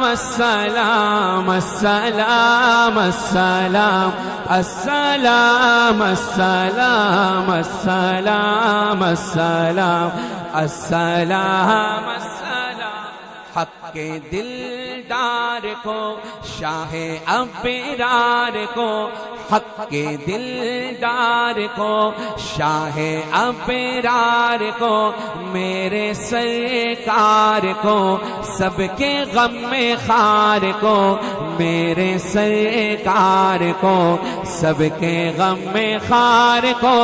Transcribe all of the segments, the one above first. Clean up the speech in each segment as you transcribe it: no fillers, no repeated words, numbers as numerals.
السلام السلام السلام السلام السلام السلام السلام السلام السلام حق کے دلدار کو شاہ ابرار کو حق کے دلدار کو شاہ ابرار کو میرے سرکار کو سب کے غم میں خار کو میرے سرکار کو سب کے غم میں خار کو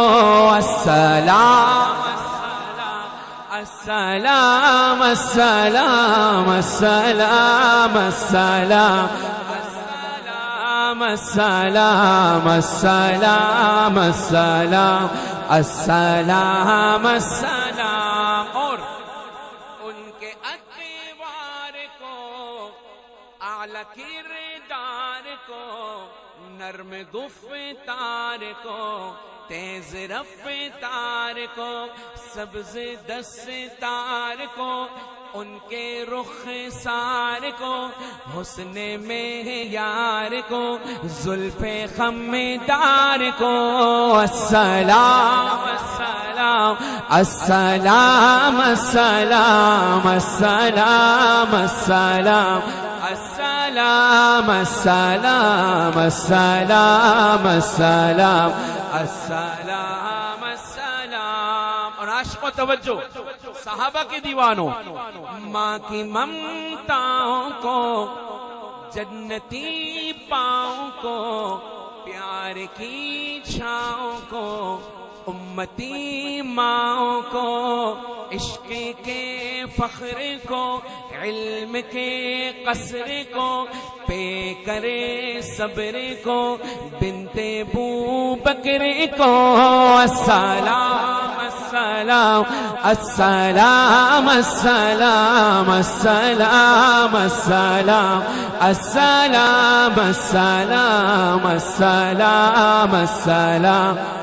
السلام السلام السلام السلام السلام السلام السلام السلام السلام السلام اور ان کے ادوار کو اعلی کردار کو نرم گفتار کو تیز رفتار کو سبز دستار کو ان کے رخ سار کو حسن معیار کو زلف خمدار کو السلام السلام السلام السلام السلام السلام السلام السلام السلام السلام السلام السلام اور عاشقوں توجہ صحابہ کے دیوانوں ماں کی ممتاؤں کو جنتی پاؤں کو پیار کی چھاؤں کو امتی ماؤں کو عشق کے فخر کو علم کے قصر کو پے کرے صبر کو بنت بو بکر کو السلام السلام السلام السلام السلام السلام السلام السلام السلام السلام